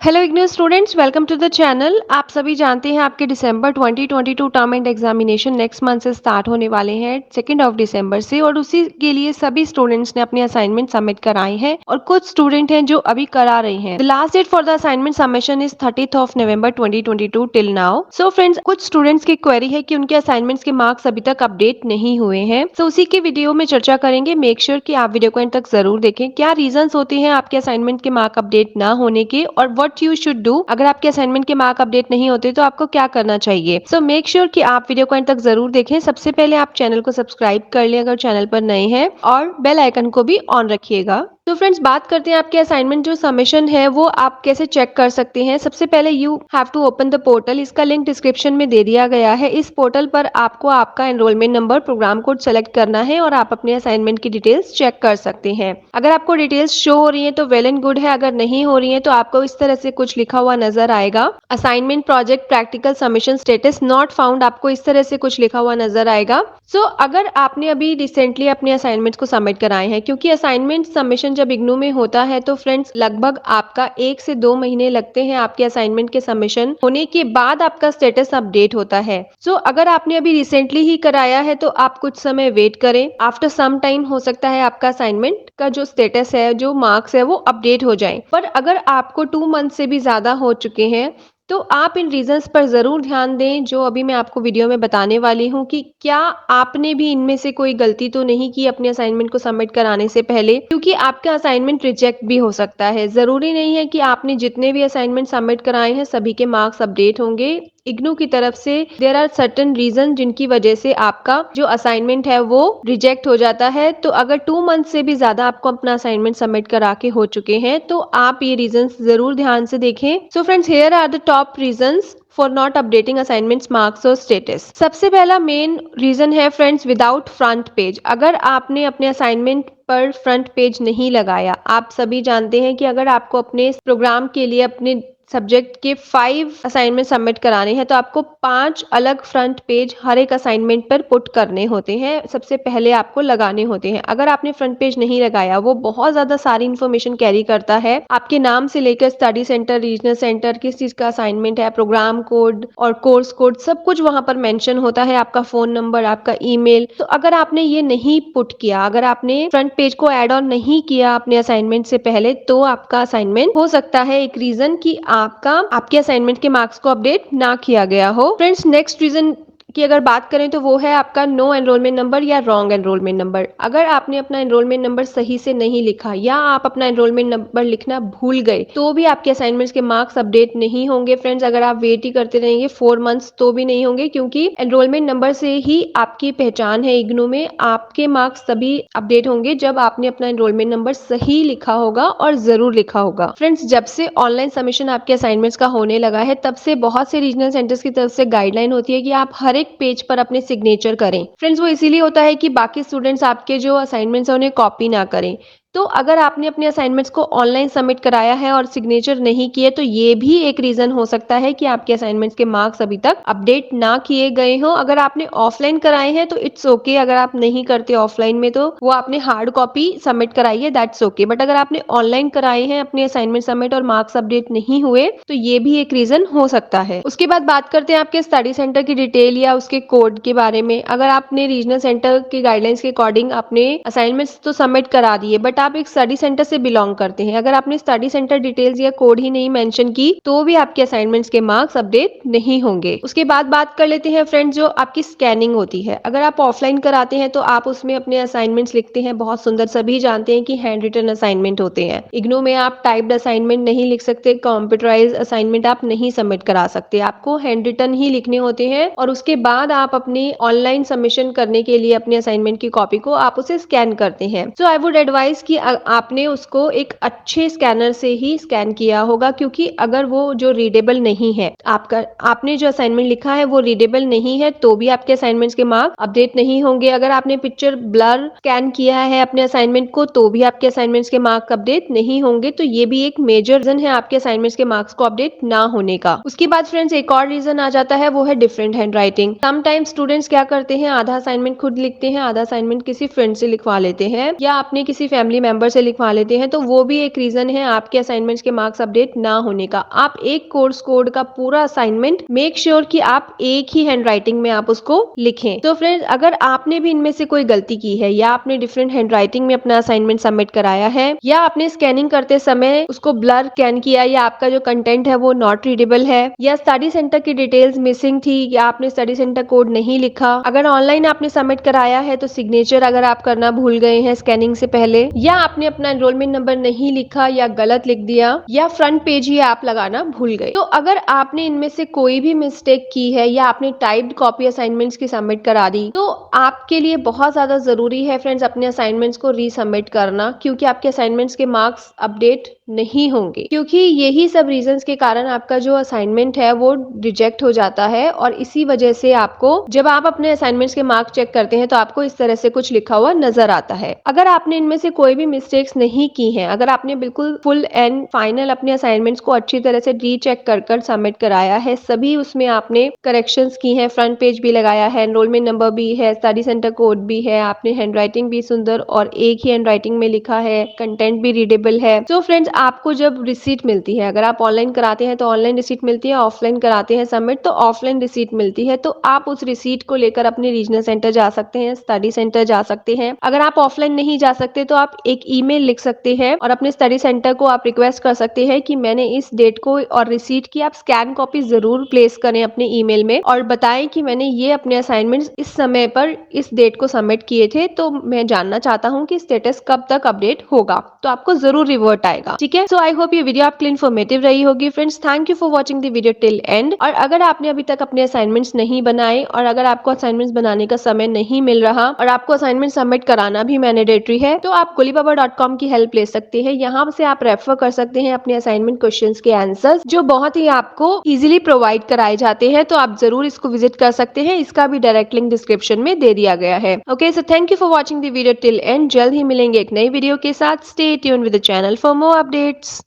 Hello IGNOU students, welcome to the channel. आप सभी जानते हैं आपके December 2022 term end examination next month से स्टार्ट होने वाले हैं 2 दिसंबर से, और उसी के लिए सभी स्टूडेंट्स ने अपने असाइनमेंट सबमिट कराए हैं और कुछ स्टूडेंट हैं जो अभी करा रहे हैं। The last date for the assignment submission is 30 November 2022 till now. So friends, कुछ स्टूडेंट्स की क्वेरी है कि उनके असाइनमेंट्स के मार्क्स अभी तक अपडेट नहीं हुए हैं। तो उसी के वीडियो में चर्चा करेंगे। मेक श्योर कि आप वीडियो को एंड तक जरूर देखें। क्या रीजंस होते हैं आपके असाइनमेंट के मार्क अपडेट ना होने के, और व्हाट यू शुड डू अगर आपके असाइनमेंट के मार्क अपडेट नहीं होते तो आपको क्या करना चाहिए। सो मेक श्योर कि आप वीडियो को अंत तक जरूर देखें। सबसे पहले आप चैनल को सब्सक्राइब कर लें अगर चैनल पर नए हैं, और बेल आइकन को भी ऑन रखिएगा। तो फ्रेंड्स, बात करते हैं आपके असाइनमेंट जो सबमिशन है वो आप कैसे चेक कर सकते हैं। सबसे पहले you have to open the portal. इसका लिंक डिस्क्रिप्शन में दे दिया गया है। इस पोर्टल पर आपको आपका enrolment number, programme code select करना है और आप अपने असाइनमेंट की डिटेल्स चेक कर सकते हैं। अगर आपको डिटेल्स शो हो रही है तो वेल एंड गुड है। अगर नहीं हो रही है तो आपको इस तरह से कुछ लिखा हुआ नजर आएगा, assignment project practical submission status not found. आपको इस तरह से कुछ लिखा हुआ नजर आएगा। सो अगर आपने अभी रिसेंटली अपने असाइनमेंट्स को सबमिट कराए हैं, क्योंकि असाइनमेंट सबमिशन जब इग्नू में होता है तो फ्रेंड्स लगभग आपका 1 से 2 महीने लगते हैं आपके असाइनमेंट के सबमिशन होने के बाद आपका स्टेटस अपडेट होता है। सो अगर आपने अभी रिसेंटली ही कराया है तो आप कुछ समय वेट करें। आफ्टर सम टाइम हो सकता है आपका असाइनमेंट का जो स्टेटस है, जो मार्क्स है, वो अपडेट हो जाए। पर अगर आपको 2 मंथ से भी ज्यादा हो चुके हैं तो आप इन रीजंस पर जरूर ध्यान दें जो अभी मैं आपको वीडियो में बताने वाली हूँ, कि क्या आपने भी इनमें से कोई गलती तो नहीं की अपने असाइनमेंट को सबमिट कराने से पहले, क्योंकि आपका असाइनमेंट रिजेक्ट भी हो सकता है। जरूरी नहीं है कि आपने जितने भी असाइनमेंट सबमिट कराए हैं सभी के मार्क्स अपडेट होंगे। इग्नू की तरफ से देयर आर सर्टेन रीजन जिनकी वजह से आपका जो असाइनमेंट है वो रिजेक्ट हो जाता है। तो अगर 2 मंथ से भी ज्यादा आपको अपना असाइनमेंट सबमिट करा के हो चुके हैं तो आप ये रीजंस जरूर ध्यान से देखें। So friends, here are the top reasons for not updating assignments marks और स्टेटस। सबसे पहला मेन रीजन है फ्रेंड्स, विदाउट फ्रंट पेज। अगर आपने अपने असाइनमेंट पर फ्रंट पेज नहीं लगाया, आप सभी जानते हैं कि अगर आपको अपने प्रोग्राम के लिए अपने सब्जेक्ट के 5 असाइनमेंट सबमिट कराने हैं तो आपको 5 अलग फ्रंट पेज हर एक असाइनमेंट पर पुट करने होते हैं। सबसे पहले आपको लगाने होते हैं। अगर आपने फ्रंट पेज नहीं लगाया, वो बहुत ज्यादा सारी इंफॉर्मेशन कैरी करता है। आपके नाम से लेकर स्टडी सेंटर, रीजनल सेंटर, किस चीज का असाइनमेंट है, प्रोग्राम कोड और कोर्स कोड, सब कुछ वहां पर मेंशन होता है। आपका फोन नंबर, आपका ईमेल। तो अगर आपने ये नहीं पुट किया, अगर आपने फ्रंट पेज को ऐड ऑन नहीं किया अपने असाइनमेंट से पहले, तो आपका असाइनमेंट हो सकता है एक रीजन कि आपके असाइनमेंट के मार्क्स को अपडेट ना किया गया हो। फ्रेंड्स, नेक्स्ट रीजन की अगर बात करें तो वो है आपका नो एनरोलमेंट नंबर या रॉन्ग एनरोलमेंट नंबर। अगर आपने अपना एनरोलमेंट नंबर सही से नहीं लिखा या आप अपना एनरोलमेंट नंबर लिखना भूल गए तो भी आपके असाइनमेंट्स के मार्क्स अपडेट नहीं होंगे। फ्रेंड्स, अगर आप वेट ही करते रहेंगे 4 मंथ्स तो भी नहीं होंगे, क्योंकि एनरोलमेंट नंबर से ही आपकी पहचान है इग्नू में। आपके मार्क्स तभी अपडेट होंगे जब आपने अपना एनरोलमेंट नंबर सही लिखा होगा, और जरूर लिखा होगा। फ्रेंड्स, जब से ऑनलाइन सबमिशन आपके असाइनमेंट्स का होने लगा है तब से बहुत से रीजनल सेंटर्स की तरफ से गाइडलाइन होती है कि आप हर एक पेज पर अपने सिग्नेचर करें। फ्रेंड्स, वो इसीलिए होता है कि बाकी स्टूडेंट्स आपके जो असाइनमेंट्स हैं उन्हें कॉपी ना करें। तो अगर आपने अपने असाइनमेंट्स को ऑनलाइन सबमिट कराया है और सिग्नेचर नहीं किए तो ये भी एक रीजन हो सकता है कि आपके असाइनमेंट्स के मार्क्स अभी तक अपडेट ना किए गए हों। अगर आपने ऑफलाइन कराए हैं तो इट्स ओके। अगर आप नहीं करते ऑफलाइन में तो वो आपने हार्ड कॉपी सबमिट कराई है, दैट्स ओके। बट अगर आपने ऑनलाइन कराए हैं अपने असाइनमेंट सबमिट और मार्क्स अपडेट नहीं हुए तो ये भी एक रीजन हो सकता है। उसके बाद बात करते हैं आपके स्टडी सेंटर की डिटेल या उसके कोड के बारे में। अगर आपने रीजनल सेंटर के गाइडलाइंस के अकॉर्डिंग अपने असाइनमेंट्स तो सबमिट करा दिए, बट आप एक स्टडी सेंटर से बिलोंग करते हैं, अगर आपने स्टडी सेंटर डिटेल्स या कोड ही नहीं मेंशन की तो भी आपके असाइनमेंट्स के मार्क्स अपडेट नहीं होंगे। उसके बाद बात कर लेते हैं फ्रेंड्स, जो आपकी स्कैनिंग होती है। अगर आप ऑफलाइन कराते हैं तो आप उसमें अपने असाइनमेंट्स लिखते हैं बहुत सुंदर। सभी जानते हैं कि हैंड रिटन असाइनमेंट होते हैं। इग्नू में आप टाइप्ड असाइनमेंट नहीं लिख सकते, कंप्यूटराइज असाइनमेंट आप नहीं सबमिट करा सकते। आपको हैंड रिटन ही लिखने होते हैं, और उसके बाद आप अपनी ऑनलाइन सबमिशन करने के लिए अपने असाइनमेंट की कॉपी को आप उसे स्कैन करते हैं। सो आई वुड एडवाइज कि आपने उसको एक अच्छे स्कैनर से ही स्कैन किया होगा, क्योंकि अगर वो जो रीडेबल नहीं है, आपने जो असाइनमेंट लिखा है वो रीडेबल नहीं है तो भी आपके असाइनमेंट्स के मार्क्स अपडेट नहीं होंगे। अगर आपने पिक्चर ब्लर स्कैन किया है अपने असाइनमेंट को तो भी आपके असाइनमेंट्स के मार्क्स अपडेट नहीं होंगे। तो ये भी एक मेजर रीजन है आपके असाइनमेंट्स के मार्क्स को अपडेट ना होने का। उसके बाद फ्रेंड्स, एक और रीजन आ जाता है, वो है different hand writing. Sometime students क्या करते हैं, आधा असाइनमेंट खुद लिखते हैं, आधा असाइनमेंट किसी फ्रेंड से लिखवा लेते हैं, या अपने किसी फैमिली फैमिली मेंबर से लिखवा लेते हैं, तो वो भी एक रीजन है आपके असाइनमेंट्स के मार्क्स अपडेट ना होने का। आप एक कोर्स कोड का पूरा असाइनमेंट मेक श्योर कि आप एक ही हैंडराइटिंग में आप उसको लिखें। तो फ्रेंड्स, अगर आपने भी इनमें से कोई गलती की है या आपने डिफरेंट हैंडराइटिंग में अपना असाइनमेंट सबमिट कराया है या आपने स्कैनिंग करते समय उसको ब्लर स्कैन किया या आपका जो कंटेंट है वो नॉट रीडेबल है या स्टडी सेंटर की डिटेल्स मिसिंग थी या आपने स्टडी सेंटर कोड नहीं लिखा, अगर ऑनलाइन आपने सबमिट कराया है तो सिग्नेचर अगर आप करना भूल गए हैं स्कैनिंग से पहले, या आपने अपना एनरोलमेंट नंबर नहीं लिखा या गलत लिख दिया या फ्रंट पेज ही आप लगाना भूल गए, तो अगर आपने इनमें से कोई भी मिस्टेक की है या आपने टाइप्ड कॉपी असाइनमेंट्स की सबमिट करा दी, तो आपके लिए बहुत ज्यादा जरूरी है फ्रेंड्स अपने असाइनमेंट्स को रीसबमिट करना, क्योंकि आपके असाइनमेंट्स के मार्क्स अपडेट नहीं होंगे, क्योंकि यही सब रीजंस के कारण आपका जो असाइनमेंट है वो रिजेक्ट हो जाता है। और इसी वजह से आपको जब आप अपने असाइनमेंट्स के मार्क्स चेक करते हैं तो आपको इस तरह से कुछ लिखा हुआ नजर आता है। अगर आपने इनमें से कोई भी मिस्टेक्स नहीं की हैं, अगर आपने बिल्कुल फुल एंड फाइनल अपने असाइनमेंट्स को अच्छी तरह से रीचेक कर सबमिट कराया है, सभी उसमें आपने करेक्शंस की हैं, फ्रंट पेज भी लगाया है, एनरोलमेंट नंबर भी है, स्टडी सेंटर कोड भी है, आपने हैंडराइटिंग भी सुंदर और एक ही हैंडराइटिंग में लिखा है, कंटेंट भी रीडेबल है, तो फ्रेंड्स आपको जब रिसीट मिलती है, अगर आप ऑनलाइन कराते हैं तो ऑनलाइन रिसीट मिलती है, ऑफलाइन कराते हैं सबमिट तो ऑफलाइन रिसीट मिलती है, तो आप उस रिसीट को लेकर अपने रीजनल सेंटर जा सकते हैं, स्टडी सेंटर जा सकते हैं। अगर आप ऑफलाइन नहीं जा सकते तो आप एक ईमेल लिख सकते हैं और अपने स्टडी सेंटर को आप रिक्वेस्ट कर सकते हैं कि मैंने इस डेट को और रिसीट की आप स्कैन कॉपी जरूर प्लेस करें अपने ईमेल में और बताएं कि मैंने ये अपने असाइनमेंट्स इस समय पर इस डेट को सबमिट किए थे, तो मैं जानना चाहता हूँ कि स्टेटस कब तक अपडेट होगा, तो आपको जरूर रिवर्ट आएगा। ठीक है, सो आई होप ये वीडियो आपके लिए इन्फॉर्मेटिव रही होगी friends. Thank you for watching the video till and. और अगर आपने अभी तक अपने असाइनमेंट्स नहीं बनाए और अगर आपको असाइनमेंट्स बनाने का समय नहीं मिल रहा और आपको असाइनमेंट सबमिट कराना भी मैंडेटरी है, तो आप gullypapa.com की हेल्प ले सकते हैं। यहाँ से आप रेफर कर सकते हैं अपने असाइनमेंट क्वेश्चंस के आंसर्स, जो बहुत ही आपको इजीली प्रोवाइड कराए जाते हैं, तो आप जरूर इसको विजिट कर सकते हैं। इसका भी डायरेक्ट लिंक डिस्क्रिप्शन में दे दिया गया है। Okay, so thank you for watching the video till and. जल्द ही मिलेंगे एक नई वीडियो के साथ। Stay tuned with the channel for more updates.